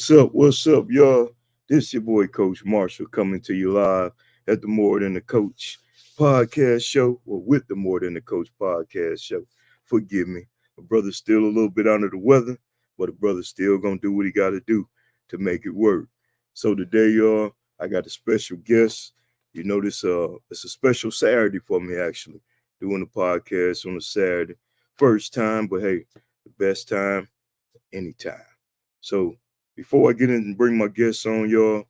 What's up, y'all? This your boy Coach Marshall coming to you live at the More Than the Coach podcast show, or with the More Than the Coach podcast show. Forgive me, my brother's still a little bit under the weather, but the brother's still gonna do what he got to do to make it work. So today, y'all, I got a special guest. You know this, it's a special Saturday for me actually, doing the podcast on a Saturday. First time, but hey, the best time anytime. So before I get in and bring my guests on, y'all,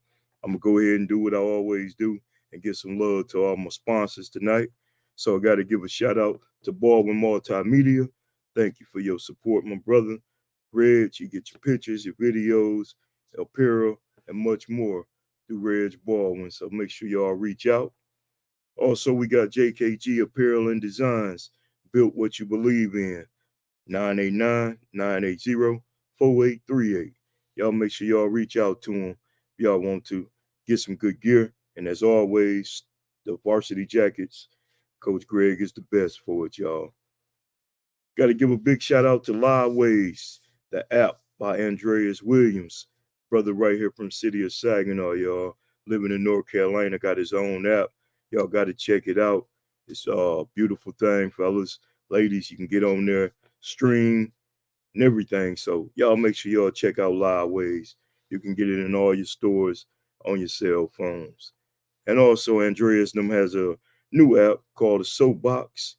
I'm gonna go ahead and do what I always do and give some love to all my sponsors tonight. So I got to give a shout out to Baldwin Multimedia. Thank you for your support, my brother. Reg, you get your pictures, your videos, apparel, and much more through Reg Baldwin. So make sure y'all reach out. Also, we got JKG Apparel and Designs, built what you believe in. 989-980-4838. Y'all make sure y'all reach out to them if y'all want to get some good gear. And as always, the varsity jackets, Coach Greg is the best for it, y'all. Got to give a big shout out to Liveways, the app by Andreas Williams, brother right here from city of Saginaw, y'all. Living in North Carolina, got his own app. Y'all got to check it out. It's a beautiful thing, fellas, ladies. You can get on there, stream, and everything. So y'all make sure y'all check out Liveways. You can get it in all your stores on your cell phones. And also, Andreas them has a new app called the Soapbox.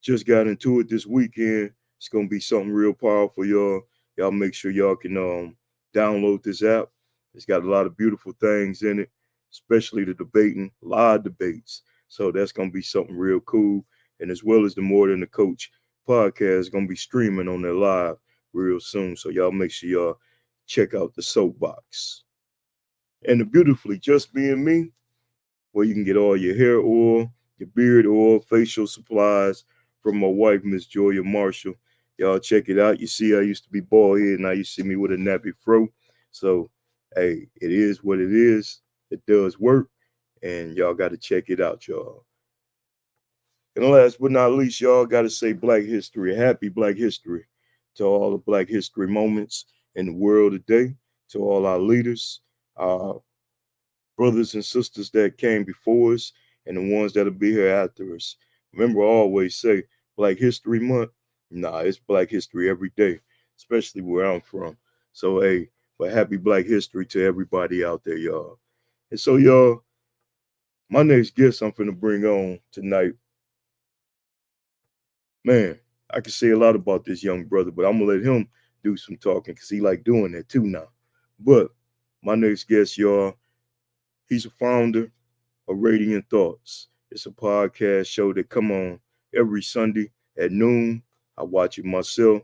Just got into it this weekend. It's gonna be something real powerful, y'all. Y'all make sure y'all can download this app. It's got a lot of beautiful things in it, especially the debating, live debates. So that's gonna be something real cool. And as well as the More Than the Coach podcast is gonna be streaming on there live real soon. So y'all make sure y'all check out the Soapbox. And the beautifully just being me, where you can get all your hair oil, your beard oil, facial supplies from my wife, Miss Joya Marshall. Y'all check it out. You see, I used to be bald head, now you see me with a nappy fro. So, hey, it is what it is. It does work, and y'all got to check it out, y'all. And last but not least, y'all got to say Black History, happy Black History to all the Black History moments in the world today, to all our leaders, our brothers and sisters that came before us, and the ones that'll be here after us. Remember, I always say Black History Month. Nah, it's Black History every day, especially where I'm from. So, hey, but happy Black History to everybody out there, y'all. And so, y'all, my next guest I'm finna bring on tonight, man, I can say a lot about this young brother, but I'm gonna let him do some talking because he like doing that too now. But my next guest, y'all, he's a founder of Radiant Thoughts. It's a podcast show that come on every Sunday at noon. I watch it myself.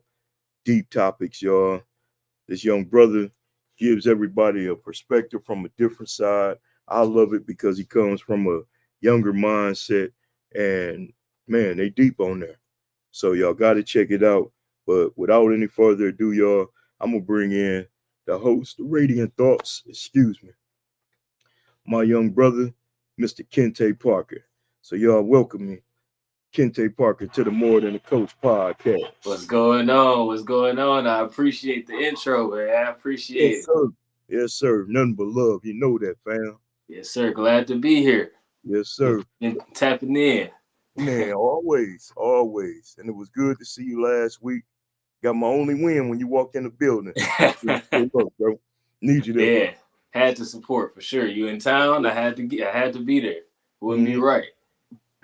Deep topics, y'all. This young brother gives everybody a perspective from a different side. I love it because he comes from a younger mindset, and man, they deep on there. So y'all got to check it out. But without any further ado, y'all, I'm gonna bring in the host of Radiant Thoughts. Excuse me, my young brother, Mr. Kentae Parker. So y'all welcome me, Kentae Parker, to the More Than a Coach What's podcast. going on? What's going on? I appreciate the intro, man. I appreciate Yes, it. sir. Yes, sir. Nothing but love. You know that, fam. Yes, sir. Glad to be here. Yes, sir. Been tapping in. Man, always, always. And it was good to see you last week. Got my only win when you walked in the building. I couldn't show up, bro. Need you there. Yeah, had to support for sure. You in town? I had to be there. Wouldn't be Mhm. right.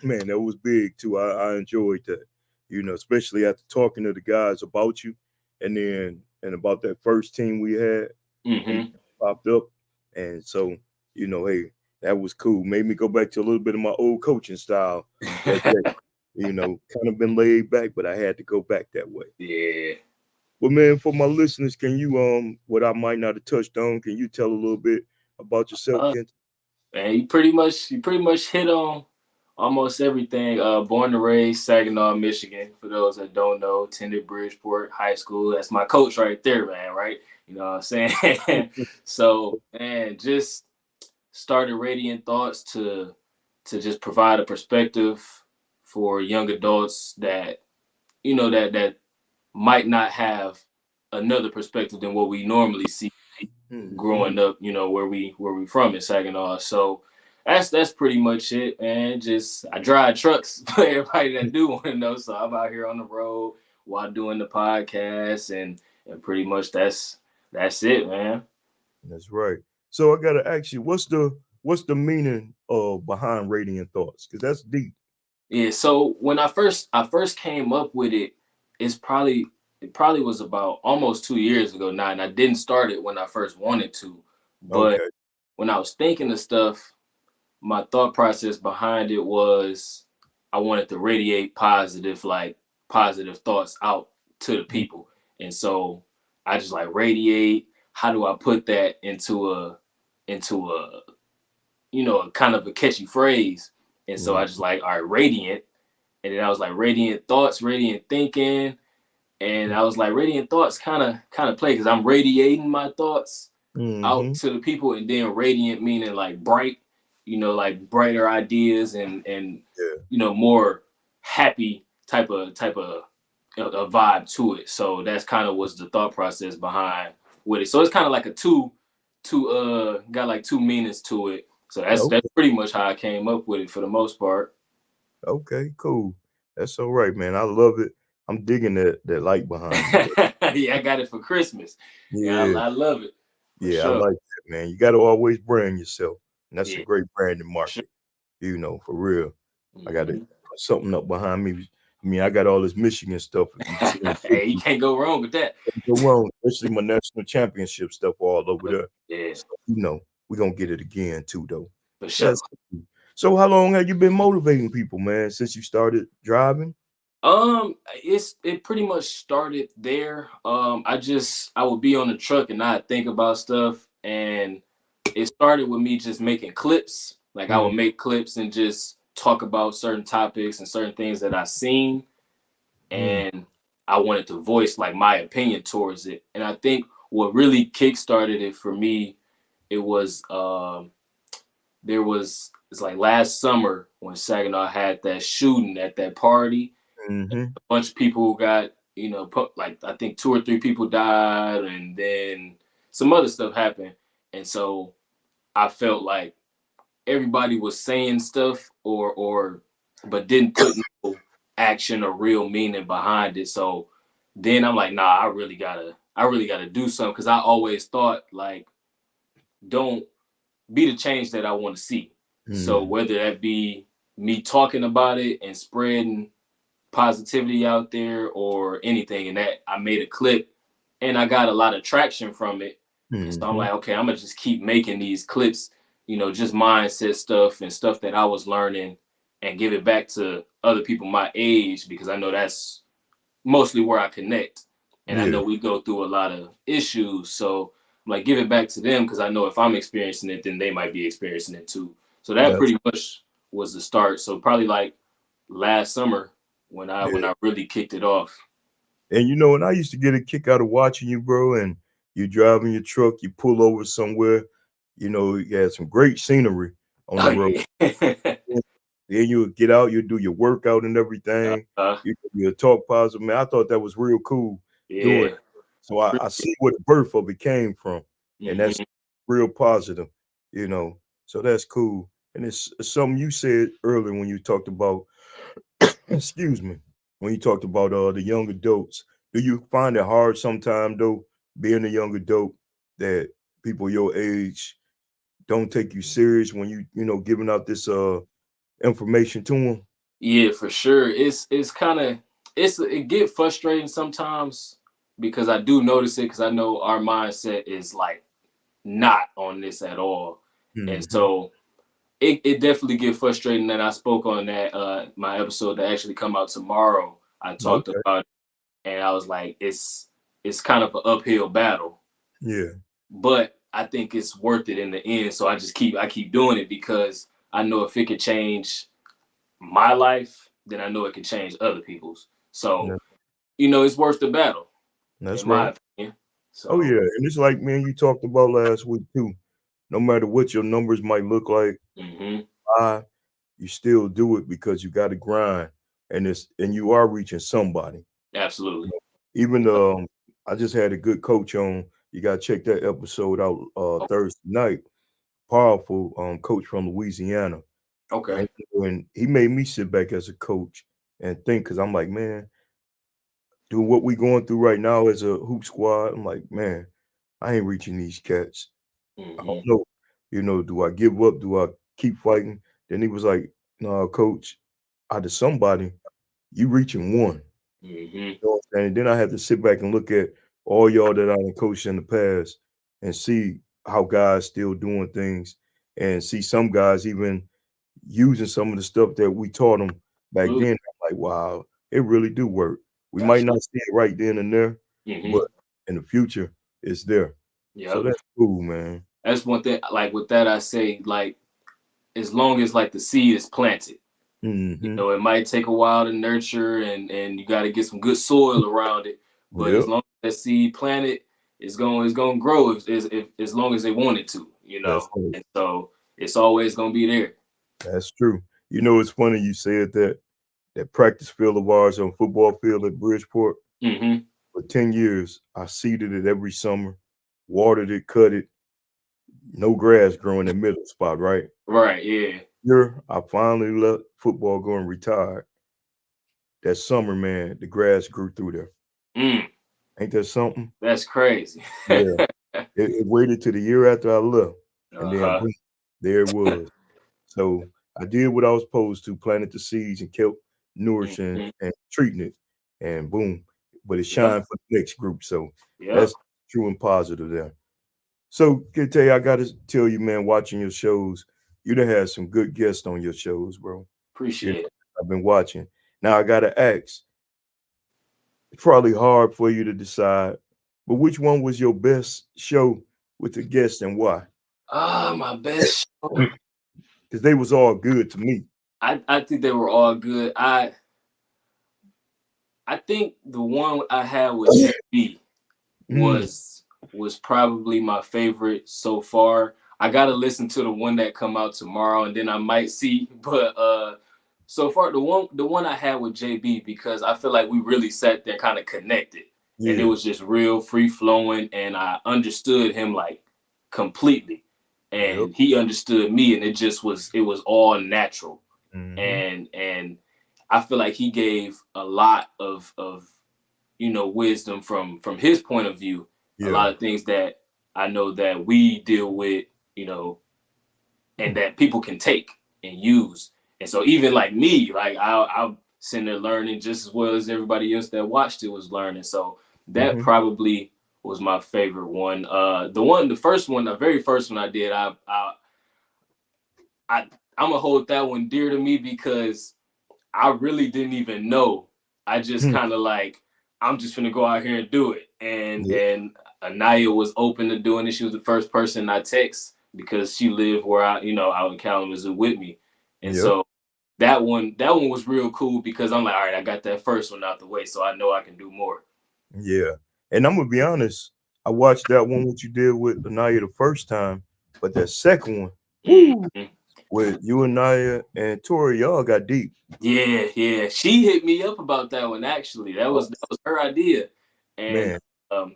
Man, that was big too. I enjoyed that. You know, especially after talking to the guys about you, and about that first team we had when you Mm-hmm. popped up, and so hey, that was cool. Made me go back to a little bit of my old coaching style that day. Kind of been laid back, but I had to go back that way. Yeah. Well, man, for my listeners, can you what I might not have touched on, can you tell a little bit about yourself, Uh, Kent? Man, you pretty much hit on almost everything. Born and raised Saginaw, Michigan. For those that don't know, attended Bridgeport High School. That's my coach right there, man. Right? You know what I'm saying? So, man, just started Radiant Thoughts to just provide a perspective for young adults that that might not have another perspective than what we normally see. Mm-hmm. growing up, where we from in Saginaw. So that's pretty much it, man. Just I drive trucks for everybody that do want to know. So I'm out here on the road while doing the podcast, and pretty much that's it, man. That's right. So I gotta ask you, what's the meaning of behind radiant thoughts? Because that's deep. Yeah. So when I first came up with it, it probably was about almost 2 years ago now, and I didn't start it when I first wanted to, but Okay. when I was thinking of stuff, my thought process behind it was I wanted to radiate positive thoughts out to the people. And so I just like radiate. How do I put that into a a kind of a catchy phrase? And so Mm, I just like, all right, radiant. And then I was like radiant thoughts, radiant thinking. And I was like radiant thoughts kind of play because I'm radiating my thoughts out mm-hmm. to the people, and then radiant meaning like bright, like brighter ideas and Yeah. more happy type of a vibe to it. So that's kind of was the thought process behind with it. So it's kind of like a two got like two meanings to it. So that's Okay. pretty much how I came up with it for the most part. Okay. Cool. That's all right, man. I love it. I'm digging that light behind it, though. Yeah, I got it for Christmas. Yeah, Yeah. I love it for Yeah. I sure. like that, man. You got to always brand yourself, and that's a Yeah, great branding for sure. market. For real. I got to Hmm. put something up behind me. I mean, I got all this Michigan stuff. If you've seen Hey, you can't go wrong with that. go wrong, especially my national championship stuff all over there. Yeah, So, we're gonna get it again too, though. for sure. That's cool. So how long have you been motivating people, man, since you started driving? It pretty much started there. I would be on the truck and I'd think about stuff, and it started with me just making clips. Like I Mm, would make clips and just talk about certain topics and certain things that I seen, mm, and I wanted to voice like my opinion towards it. And I think what really kickstarted it for me, it was it's like last summer when Saginaw had that shooting at that party. mm-hmm, A bunch of people got, like I think two or three people died, and then some other stuff happened. And so I felt like everybody was saying stuff or but didn't put no action or real meaning behind it. So then I'm like, nah, I really gotta do something, because I always thought like, don't be the change that I want to see. So mm, whether that be me talking about it and spreading positivity out there or anything, and that I made a clip and I got a lot of traction from it. And so I'm mm-hmm. like, okay, I'm gonna just keep making these clips, just mindset stuff and stuff that I was learning, and give it back to other people my age, because I know that's mostly where I connect. And I Yeah, know we go through a lot of issues. So I'm like, give it back to them, because I know if I'm experiencing it, then they might be experiencing it too. So that that's pretty much was the start. So probably like last summer when I yeah. when I really kicked it off. And and I used to get a kick out of watching you, bro. And you driving your truck, you pull over somewhere, you had some great scenery on the Oh road. yeah. Then you'll get out, you'll do your workout and everything. uh, You'll talk positive. Man, I thought that was real cool doing yeah. it. So I see where the birth of it came from. And that's Hmm. real positive, you know. So that's cool. And it's something you said earlier when you talked about, excuse me, when you talked about the young adults. Do you find it hard sometimes though, being a young adult, that people your age don't take you serious when giving out this information to them? Yeah, for sure. It's kind of it get frustrating sometimes, because I do notice it, because I know our mindset is like not on this at all. And Hmm. so it definitely get frustrating. That I spoke on that my episode that actually come out tomorrow. I talked Okay. about it, and I was like, it's kind of an uphill battle, Yeah. but I think it's worth it in the end. So I keep doing it, because I know if it could change my life, then I know it can change other people's. So Yeah. it's worth the battle, That's in right. my opinion. Oh So yeah. And it's like, man, you talked about last week too. No matter what your numbers might look like, hmm I you still do it because you got to grind, and you are reaching somebody. absolutely. Even I just had a good coach on You gotta check that episode out Oh, Thursday night. Powerful coach from Louisiana. okay. And when he made me sit back as a coach and think, because I'm like, man, doing what we going through right now as a hoop squad, I'm like, man, I ain't reaching these cats. I don't Mm-hmm. know. Do I give up? Do I keep fighting? Then he was like, no, coach, out of somebody, you reaching one. Mm-hmm. You know what I'm saying? Then I had to sit back and look at all y'all that I done coached in the past and see how guys still doing things and see some guys even using some of the stuff that we taught them back then. I'm like, wow, it really do work. We might not see it right then and there, but Mm-hmm. in the future, it's there. So Yep. that's cool, man. That's one thing. Like with that, I say like as long as like the seed is planted. You Mm-hmm. know, it might take a while to nurture and you got to get some good soil around it. But Yep, as long as that seed planted, it's going to grow if as long as they want it to, you that's know. right. And so it's always going to be there. That's true. It's funny you said that practice field of ours on football field at Bridgeport. Mm-hmm. For 10 years, I seeded it every summer, watered it, cut it, no grass growing in the middle spot, right? Right. Yeah. Here, I finally let football go and retired. That summer, man, the grass grew through there. Mm, Ain't that something? that's crazy. Yeah. It waited to the year after I left, and then Uh-huh. boom, there it was. So I did what I was supposed to, planted the seeds and kept nourishing Mm-hmm. and treating it, and boom. But it Yep. shined for the next group. So Yep. that's true and positive there. So, Kentae, I gotta tell you, man, watching your shows, you done had some good guests on your shows, bro. You Appreciate know, it. I've been watching. Now I gotta ask, it's probably hard for you to decide, but which one was your best show with the guests and why? Ah, my best show. Because they was all good to me. I think they were all good. I think the one I had with JB Mm, was was probably my favorite so far. I gotta listen to the one that come out tomorrow, and then I might see. But so far the one I had with JB because I feel like we really sat there kind of connected, and it yeah. was just real free flowing, and I understood him like completely, Yep. and he understood me, and it was all natural, Hmm. and I feel like he gave a lot of wisdom from his point of view, a Yeah. lot of things that I know that we deal with, you know and that people can take and use. And so even like me, like I'm sitting there learning just as well as everybody else that watched it was learning. So that Hmm. probably was my favorite one. The very first one I did, I I'm gonna hold that one dear to me because I really didn't even know. I just kind of like, I'm just gonna go out here and do it. And Yep. and Anaya was open to doing it. She was the first person I text because she lived where out in Kalamazoo with me. And Yep. so that one was real cool because I'm like, all right, I got that first one out the way, so I know I can do more. Yeah. And I'm gonna be honest, I watched that one what you did with Anaya the first time, but that second one, whoo, Mhm. with you and Naya and Tori, y'all got deep. Yeah, yeah. She hit me up about that one actually. That Oh, was that was her idea. And man. um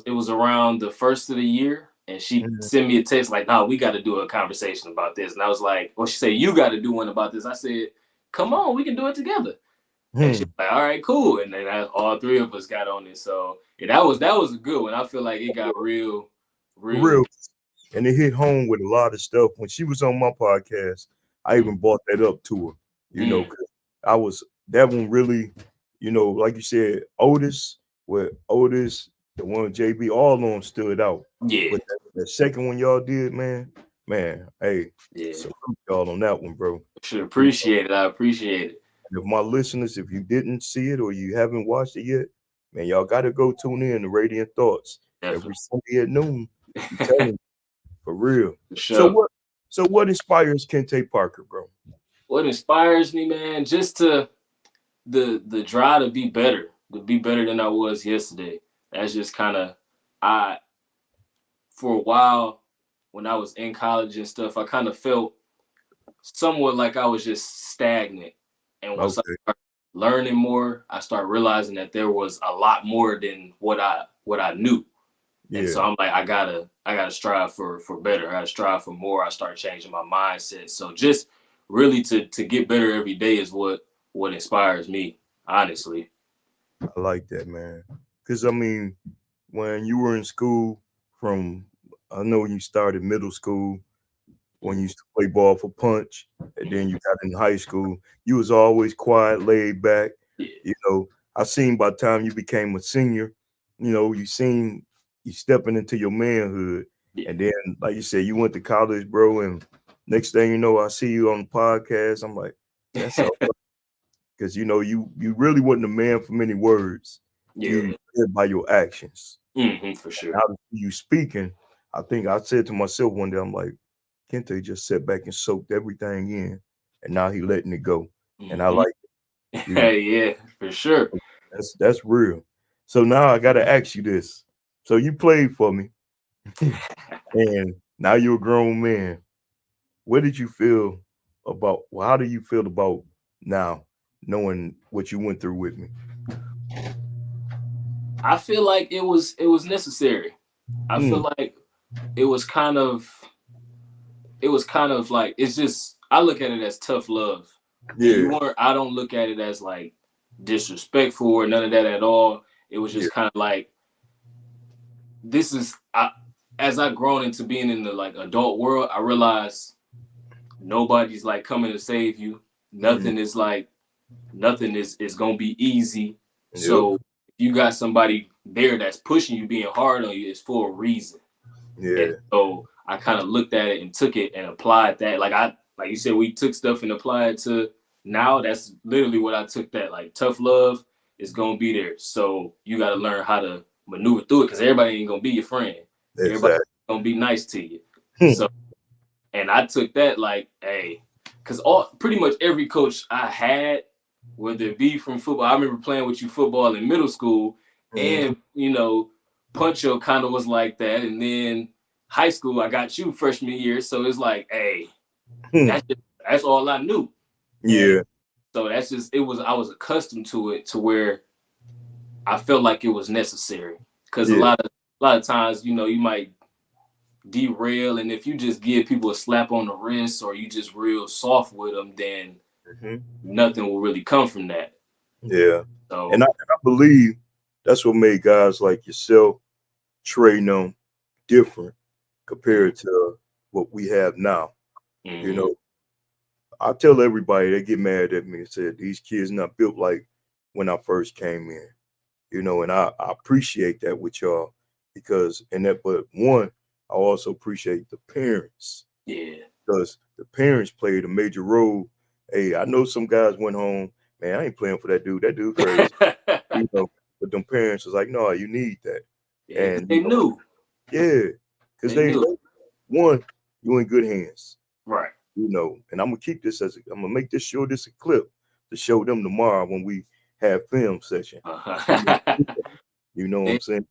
it was around the first of the year, and she Mhm. sent me a text like, "No, we got to do a conversation about this." And I was like, "Well," she said, "You got to do one about this." I said, "Come on, we can do it together." And she Hmm. was like, "All right, cool." And then all three of us got on it. So yeah, that was a good one. I feel like it got real, For real. real. And it hit home with a lot of stuff. When she was on my podcast, I Mm, even brought that up to her, mm, 'cause I was that one really, like you said, Otis, the one with JB, all of them stood out. yeah, But that second one y'all did, man, hey, yeah. salute y'all on that one, bro. Should You appreciate it. I appreciate it. know, if my listeners, if you didn't see it or you haven't watched it yet, man, y'all gotta go tune in to Radiant Thoughts every Definitely. Sunday at noon. I'm telling you. For real. For So sure. what so what inspires Kente Parker, bro? What inspires me, man, just to the drive to be better than I was yesterday. That's just kind of I for a while when I was in college and stuff, I kind of felt somewhat like I was just stagnant. And once I Okay. started learning more, I started realizing that there was a lot more than what I knew. And so I'm like, I gotta strive for better. I gotta strive for more. I start changing my mindset. So just really to get better every day is what inspires me, honestly. I like that, man. Because I mean, when you were in school, from I know when you started middle school, when you used to play ball for Punch, and then you got in high school, you was always quiet, laid back. Yeah. You know, I seen by the time you became a senior, you seen you stepping into your manhood, Yeah. and then like you said, you went to college, bro, and next thing you know, I see you on the podcast. I'm like, that's all because you really wasn't a man for many words. Yeah. You live by your actions. For sure. How you speaking? I think I said to myself one day, I'm like, Kentae just sat back and soaked everything in, and now he letting it go, and I like it. Yeah, for sure. That's real. So now I got to ask you this. So you played for me, and now you're a grown man. What did you feel about? Well, how do you feel about now, knowing what you went through with me? I feel like it was necessary. I feel Mm, like it was kind of like it's just I look at it as tough love. And you yeah, weren't I don't look at it as like disrespectful or none of that at all. It was yeah, just kind of like this is I as I grown into being in the like adult world, I realized nobody's like coming to save you. mm, Nothing is gonna be easy. yep, So if you got somebody there that's pushing you, being hard on you, it's for a reason. And yeah, so I kind of looked at it and took it and applied that. Like you said, we took stuff and applied it to now. That's literally what I took that. Like tough love is gonna be there. So you gotta learn how to maneuver through it because everybody ain't gonna be your friend. Everybody exactly. gonna be nice to you. Hmm, So and I took that like, hey, because all pretty much every coach I had, whether it be from football, I remember playing with you football in middle school, mhm, and Puncho kind of was like that, and then high school I got you freshman year, so it's like, hey, hmm, that's all I knew, and yeah, so that's just it was I was accustomed to it to where I felt like it was necessary because yeah, a lot of times you might derail. And if you just give people a slap on the wrist or you just real soft with them, then mhm, nothing will really come from that. yeah. And So, I believe that's what made guys like yourself train them different mm-hmm, compared to what we have now. You mm-hmm, know, I tell everybody they get mad at me and said these kids not built like when I first came in. And I appreciate that with y'all because and that but one, I also appreciate the parents yeah. because the parents played a major role. Hey, I know some guys went home, man, I ain't playing for that dude. That dude crazy. You know, but them parents was like, no, you need that. Yeah, because And they knew. yeah, because They knew. one, you in good hands. Right. And I'm gonna keep this I'm gonna make this show this a clip to show them tomorrow when we have film session. Uh-huh. You know what I'm And saying?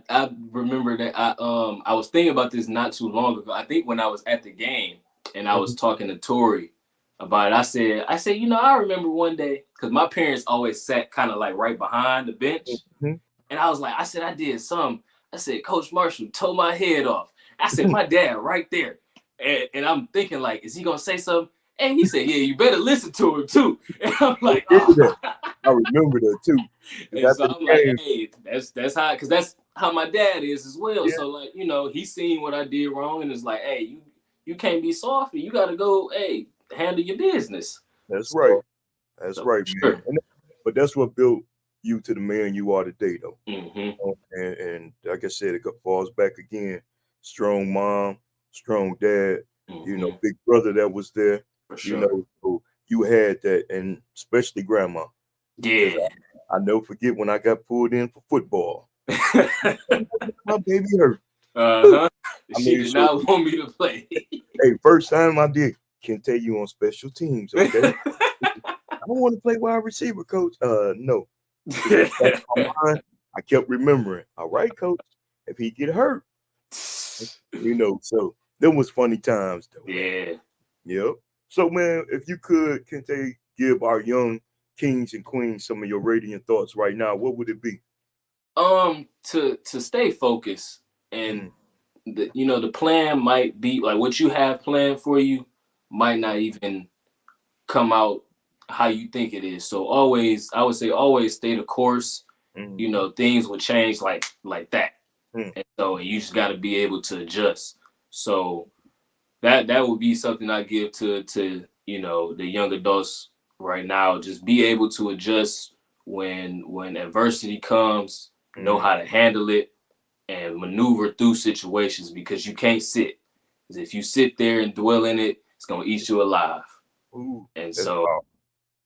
I remember that I was thinking about this not too long ago. I think when I was at the game and I was Mhm, talking to Tori about it, I said, I remember one day because my parents always sat kind of like right behind the bench. mhm. And I was like, I said, I did some. I said, Coach Marshall tore my head off. I said, my dad right there. And I'm thinking, like, is he going to say something? And he said, yeah, you better listen to him too. And I'm I like, remember oh. that. I remember that too. 'Cause And so after the I'm like, game, hey, that's how, because that's how my dad is as well. yeah, So, like, he seen what I did wrong and it's like, hey, you can't be soft. You got to go, hey, handle your business. that's right. So, That's so right, sure. man. But that's what built you to the man you are today, though. Mm-hmm. And like I said, it falls back again. Strong mom, strong dad, Mm-hmm. big brother that was there, For sure. so you had that, and especially grandma, because Yeah. I never forget when I got pulled in for football. My baby hurt. Uh-huh. I She mean, did so not want me to play. hey, first time I did, can tell you on special teams, okay? I don't want to play wide receiver, coach. No, because in the back of my mind, I kept remembering. All right, coach, if he get hurt, So them was funny times, though, man. Yeah. Yep. So, man, if you could, can they give our young kings and queens some of your radiant thoughts right now? What would it be? To stay focused and Mm, the plan might be like what you have planned for you might not even come out how you think it is. So always, I would say, always stay the course. mm, Things will change like that, mm, and so you just got to be able to adjust. So that would be something I give to the young adults right now. Just be able to adjust when adversity comes. Know mm. how to handle it and maneuver through situations because you can't sit. Because if you sit there and dwell in it, it's gonna eat you alive. Ooh, And that's so powerful.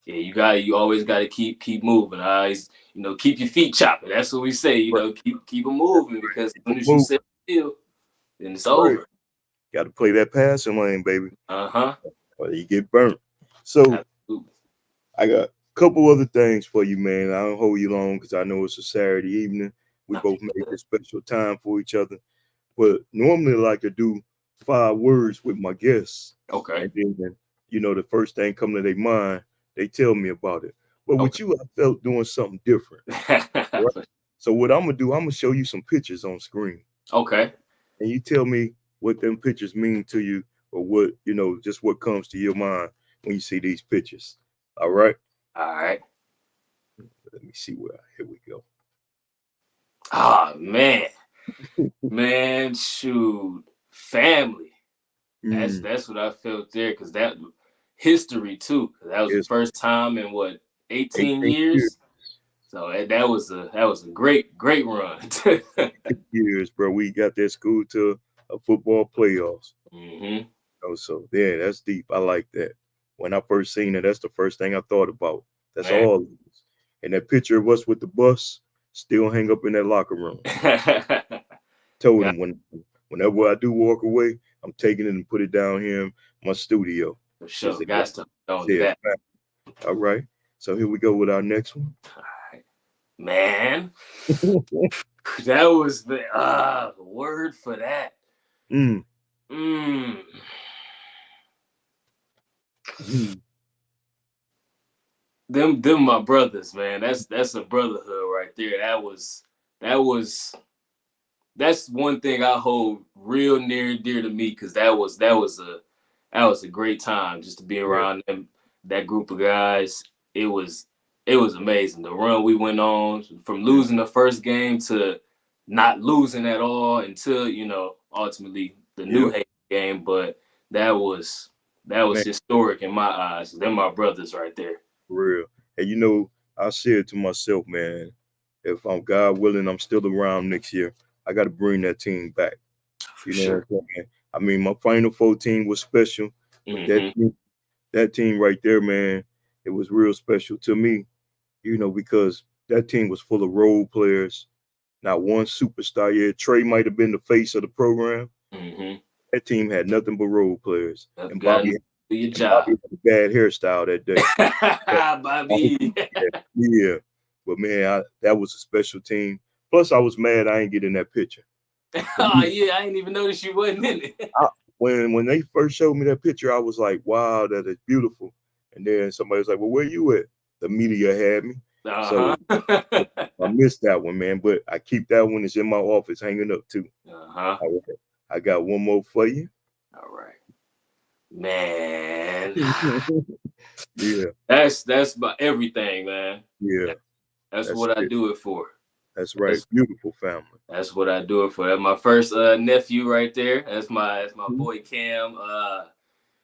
yeah, you always gotta keep moving. Always, keep your feet chopping. That's what we say. Right. Keep them moving because as Keep soon it as you sit moving. still, then it's Right. over. Got to play that passing lane, baby, Uh-huh. or you get burnt. So Absolutely. I got a couple other things for you, man. I don't hold you long because I know it's a Saturday evening. We No, both you make good. this special time for each other. But normally I like to do 5 words with my guests. Okay. And then, the first thing come to their mind, they tell me about it. But with Okay. you, I felt doing something different. Right? So what I'm gonna do, I'm gonna show you some pictures on screen. Okay. And you tell me what them pictures mean to you or what, just what comes to your mind when you see these pictures. All right. All right. Let me see where here we go. Ah, man. Man, shoot. Family. That's Mm, that's what I felt there because that history too. 'Cause that was the it's first time in what 18 18 years. years. So that was a great run. 18 years, bro. We got that school to a football playoffs. hmm Oh, so yeah, that's deep. I like that. When I first seen it, that's the first thing I thought about. That's Man. all it is. And that picture of us with the bus still hang up in that locker room. Told Got him whenever I do walk away, I'm taking it and put it down here in my studio. for Cause sure. they Got got to on yeah, that. all right. So here we go with our next one. All right. Man, that was the word for that. Mm, Mm. mm, Them my brothers, man. That's a brotherhood right there. That was that's one thing I hold real near and dear to me because that was a great time just to be yeah, around them, that group of guys. It was amazing the run we went on from mm, losing the first game to not losing at all until ultimately the New yeah, Haven game. But that was that was man, historic in my eyes. They're my brothers right there. for real. And I said to myself, man, if I'm God willing, I'm still around next year. I got to bring that team back. For You know sure. what I'm saying? I mean, my Final Four team was special, but hmm that team right there, man, it was real special to me. Because that team was full of role players. Not one superstar. Yeah, Trey might have been the face of the program. hmm That team had nothing but role players, You and gotta Bobby do your and Bobby job. had a bad hairstyle that day. But Bobby. yeah, but man, that was a special team. Plus, I was mad I ain't get in that picture. Oh yeah, I didn't even notice you wasn't in it. I, when they first showed me that picture, I was like, "Wow, that is beautiful." And then somebody was like, "Well, where you at?" The media had me, so Uh-huh. I missed that one, man. But I keep that one. It's in my office, hanging up too. Uh-huh. All right. I got one more for you. All right. Man. Yeah, That's about everything, man. yeah, That- That's that's what I it. do it for. That's right. That's Beautiful family. that's what I do it for. That's my first nephew right there. That's my Mhm. boy Cam.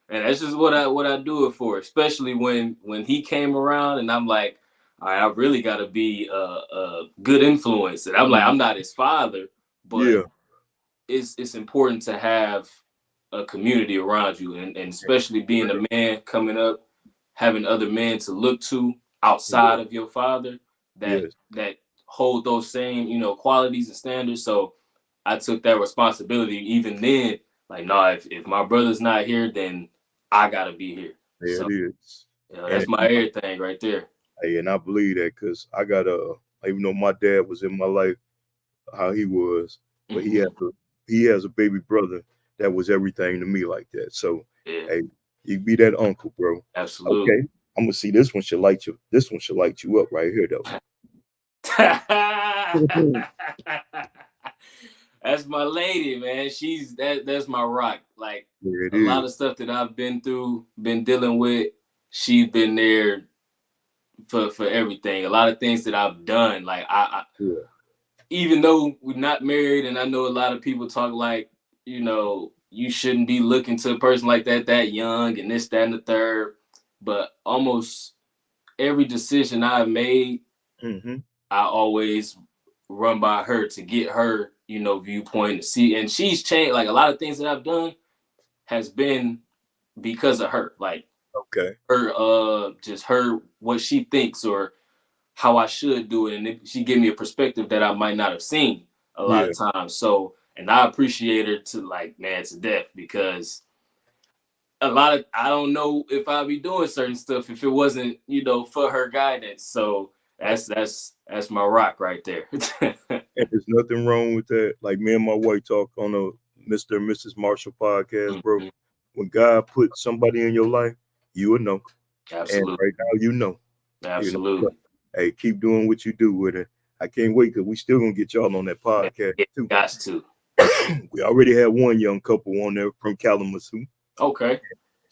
And that's just what I do it for, especially when he came around and I'm like, all right, I really got to be a good influence. And I'm like, Mhm. I'm not his father, but Yeah, it's important to have a community around you, and especially being a man coming up, having other men to look to yeah, outside of your father that yes, that hold those same qualities and standards. So I took that responsibility even then. Like, no, if my brother's not here, then I gotta be here. there So it is. that's And my everything right there. hey, and I believe that because I got even though my dad was in my life, how he was, but hmm he has a baby brother that was everything to me like that. So, Yeah, hey, you be that uncle, bro. absolutely. Okay, I'm gonna see this one should light you. This one should light you up right here, though. That's my lady, man. That's my rock. Like Yeah, it a lot of is. stuff that I've been through, been dealing with, she's been there for everything. A lot of things that I've done, like I Yeah. even though we're not married, and I know a lot of people talk like, you shouldn't be looking to a person like that young and this, that, and the third. But almost every decision I've made, Mm-hmm. I always run by her to get her, viewpoint to see. And she's changed. Like a lot of things that I've done has been because of her. Like Okay. her, just her what she thinks or how I should do it, and she gave me a perspective that I might not have seen a lot Yeah. of times. So, and I appreciate her to like man to death because a lot of I don't know if I'd be doing certain stuff if it wasn't for her guidance. So that's my rock right there. And there's nothing wrong with that. Like me and my wife talk on a Mr. and Mrs. Marshall podcast, bro. Mhm. When God put somebody in your life, you will know. And Absolutely, right now, you know. You know. But, absolutely, hey, keep doing what you do with it. I can't wait because we still gonna get y'all on that man. podcast Yeah, too. got to. We already had one young couple on there from Kalamazoo. Okay,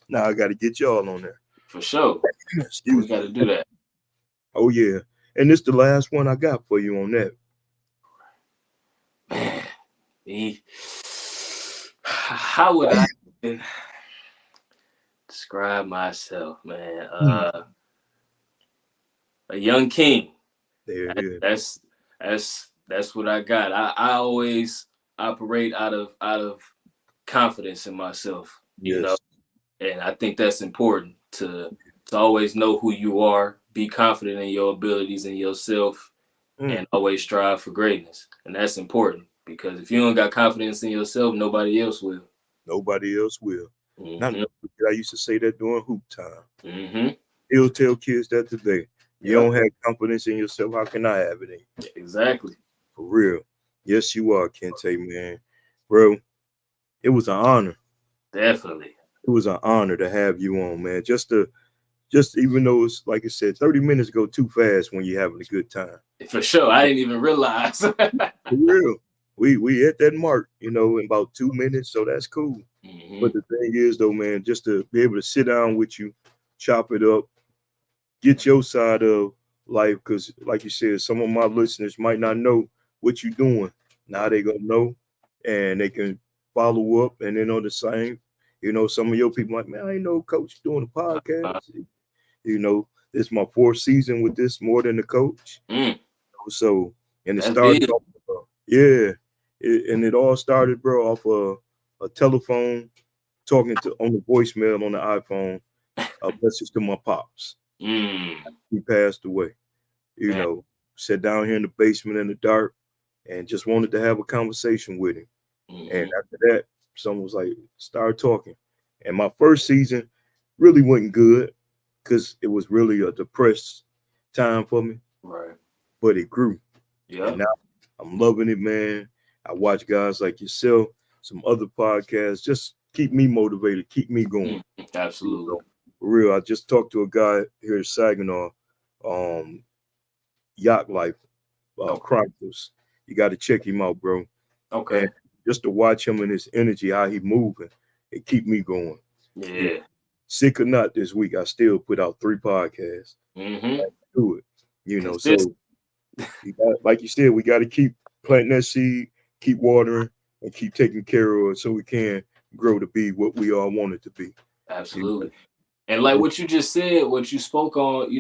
Now I got to get y'all on there. for sure. We Excuse got me. to do that, Oh yeah, and this the last one I got for you on that. man. Me. How would I even describe myself, man? Hmm. A young king. There it That, is. that's what I got. I always operate out of confidence in myself, Yes. and I think that's important to always know who you are, be confident in your abilities and yourself, Mm. and always strive for greatness. And that's important because if you don't got confidence in yourself, nobody else will. Nobody else will. Not Mhm. never forget, I used to say that during hoop time. Mhm. He'll tell kids that today. You Yep. don't have confidence in yourself. How can I have it in you? Exactly. For real. Yes, you are, Kentae, man. Bro, it was an honor. Definitely. It was an honor to have you on, man. Just even though it's like I said, 30 minutes go too fast when you're having a good time. For sure. I didn't even realize. For real. We hit that mark, in about 2 minutes, so that's cool. But Mhm. the thing is though, man, just to be able to sit down with you, chop it up, get your side of life, because like you said, some of my listeners might not know what you're doing. Now they gonna know, and they can follow up, and then on the same, some of your people like, man, I ain't know coach doing a Uh, podcast. This is my fourth season with this more than the coach. mm, So, and it that's started big. off, yeah, and it all started, bro, off a telephone talking to on the voicemail on the iPhone, a message to my pops. Mm, He passed away. You man. know, sat down here in the basement in the dark and just wanted to have a conversation with him. And Mhm. after that, someone was like, start talking. And my first season really wasn't good because it was really a depressed time for me, Right. but it grew. And Yep. now I'm loving it, man. I watch guys like yourself, some other podcasts, just keep me motivated, keep me going. Mm, absolutely. For real, I just talked to a guy here in Saginaw, um, Yacht Life, Okay. Chronicles. You got to check him out, bro. And Okay. just to watch him and his energy, how he moving, it keep me going. You know, Yeah. sick or not, this week I still put out 3 podcasts. Mm-hmm. Do it. Consistent. So like you said, we got to keep planting that seed, keep watering, and keep taking care of it so we can grow to be what we all want it to be. You Absolutely. And like know? what you just said, what you spoke on,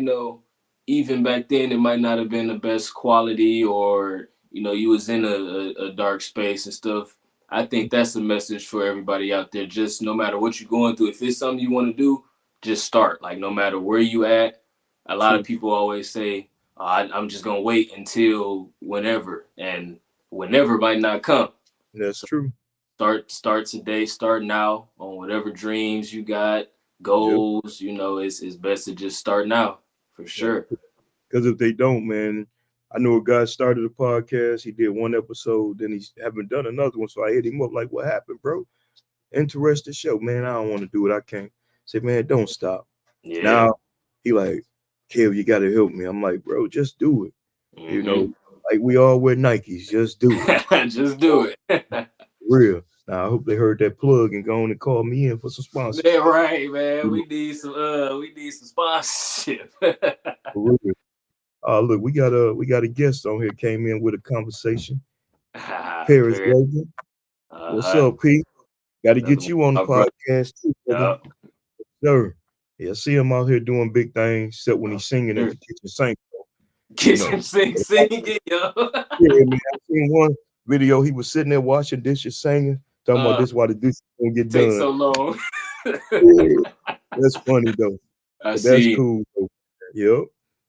even back then it might not have been the best quality or, you was in a dark space and stuff. I think that's a message for everybody out there. Just no matter what you're going through, if it's something you want to do, just start. Like no matter where you at. A lot of True. people always say, I'm just gonna wait until whenever, and whenever might not come. That's So true. start today, start now on whatever dreams you got, Yep. goals. It's best to just start now for sure. Because if they don't, man, I know a guy started a podcast. He did one episode, then he haven't done another one. So I hit him up like, "What happened, bro? Interesting show, man. I don't want to do it. I can't." Say, "Man, don't stop." Yeah. Now he like, "Kev, you got to help me." I'm like, "Bro, just do it." You Mm-hmm. know. like we all wear Nikes. Just do it. Just do it. Real. Now I hope they heard that plug and go on and call me in for some Yeah, sponsorship. right, man. You know, We need some sponsorship. for real. Look, we got a guest on here came in with a conversation. Paris Period. Logan. What's Uh-huh. up, Pete? Got to Another get one, you on the my brother. podcast too, brother. Yup. Sir. Yeah, I see him out here doing big things, except when he's singing at Sure. the kitchen sink, you know. Kitchen sink But I- singing, yo. yeah, man, I seen one video. He was sitting there washing dishes, singing, talking about uh, this why the dishes gonna get Take done. so long. Yeah, that's funny though. I But that's see. cool though. Yep.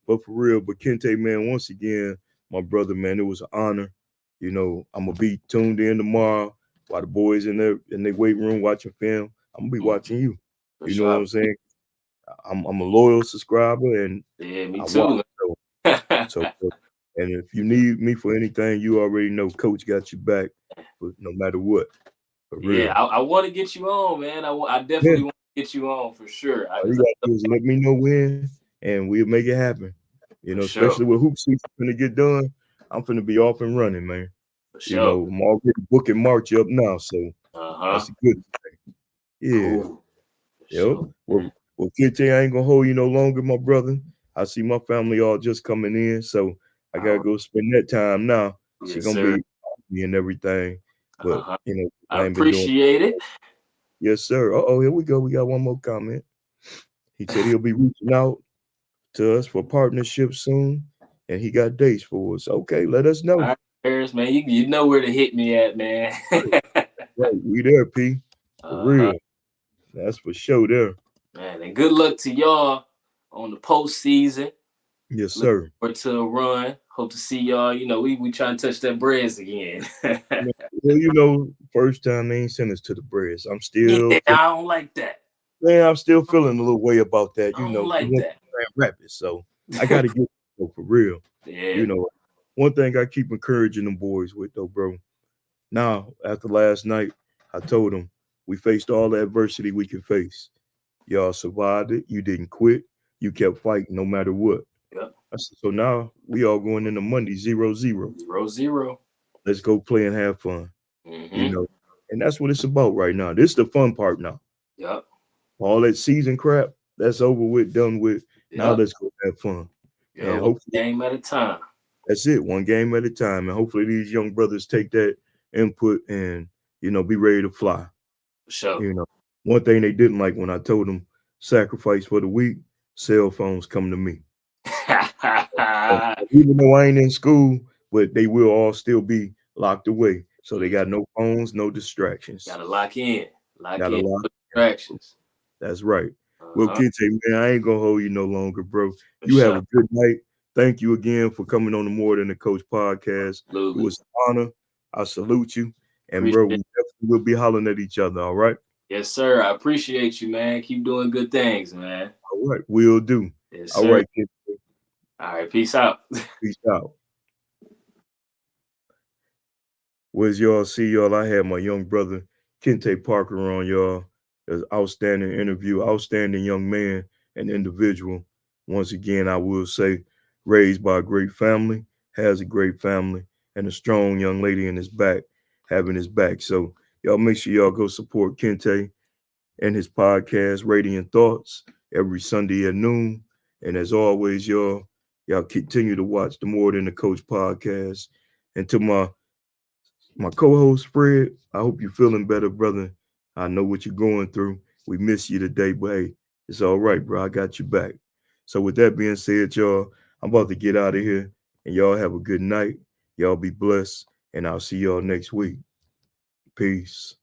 But for real, but Kente, man, once again, my brother, man, it was an honor. You know, I'm gonna be tuned in tomorrow while the boys in their weight room watching film. I'm gonna be Mm, watching you. for You know what sure. I'm saying? I'm a loyal subscriber and Yeah, me I watch. too. So, and if you need me for anything, you already know Coach got you back, but no matter what, for Yeah, real. I want to get you on, man. I Yeah, definitely want to get you on for sure. all you Because gotta do is let me know when, and we'll make it happen. You for know, sure, especially with hoop season finna get done, I'm finna be off and running, man. for You sure. know, I'm already booking March up now, so Uh that's huh. a good thing. Yeah, Cool. For yep. sure. Well, Kente, I ain't gonna hold you no longer, my brother. I see my family all just coming in, so I All gotta right. go spend that time now. She Yes, gonna sir. be me and everything, Uh but huh. you know, I I ain't been doing. appreciate it. Yes, sir. Oh, here we go. We got one more comment. He said he'll be reaching out to us for partnership soon, and he got dates for us. Okay, let us All know. right, Paris, man. You know where to hit me at, man. Right, we there, P. For Uh-huh. real. That's for sure there. Man, and good luck to y'all on the postseason. Yes, Looking sir. forward to a run. Hope to see y'all. You know, we trying to touch that breads again. Man, well, you know, first time they ain't sent us to the breast. Yeah, I don't like that. Man, I'm still feeling a little way about that. I You don't know, we like went that. to Grand Rapids, so I got to get for real. Yeah. You know, one thing I keep encouraging them boys with though, bro. Now, after last night, I told them we faced all the adversity we could face. Y'all survived it. You didn't quit. You kept fighting no matter what. Yep. I said, so now we all going into Monday 0-0. 0-0. Let's go play and have fun. You Mm-hmm. know, and that's what it's about right now. This is the fun part now. Yep. All that season crap, that's over with, done with. Now Yep. let's go have fun. Yeah. And One hopefully game at a time. that's it, one game at a time. And hopefully these young brothers take that input and, be ready to fly. For sure. You know, one thing they didn't like when I told them sacrifice for the week, cell phones come to me. So, even though I ain't in school, but they will all still be locked away. So they Mhm. got no phones, no distractions. Gotta lock in. Lock Got a in. lot. No distractions. That's right. Well, Uh-huh. Kente, man, I ain't gonna hold you no longer, bro. For You have sure. a good night. Thank you again for coming on the More Than the Coach podcast. It Absolutely. was an honor. I salute you. And Appreciate bro, it. we definitely will be hollering at each other. All right. Yes, sir. I appreciate you, man. Keep doing good things, man. All right. We'll do. Yes, All sir. right, Kente. All right. Peace out. Peace out. Where's y'all? See y'all. I had my young brother Kente Parker on y'all. As outstanding interview, outstanding young man and individual. Once again, I will say, raised by a great family, has a great family, and a strong young lady in his back, having his back. So y'all make sure y'all go support Kente and his podcast, Radiant Thoughts, every Sunday at noon. And as always, y'all continue to watch the More Than the Coach podcast. And to my co-host Fred, I hope you're feeling better, brother. I know what you're going through. We miss you today, but hey, it's all right, bro. I got you back. So with that being said, y'all, I'm about to get out of here, and y'all have a good night. Y'all be blessed, and I'll see y'all next week. Peace.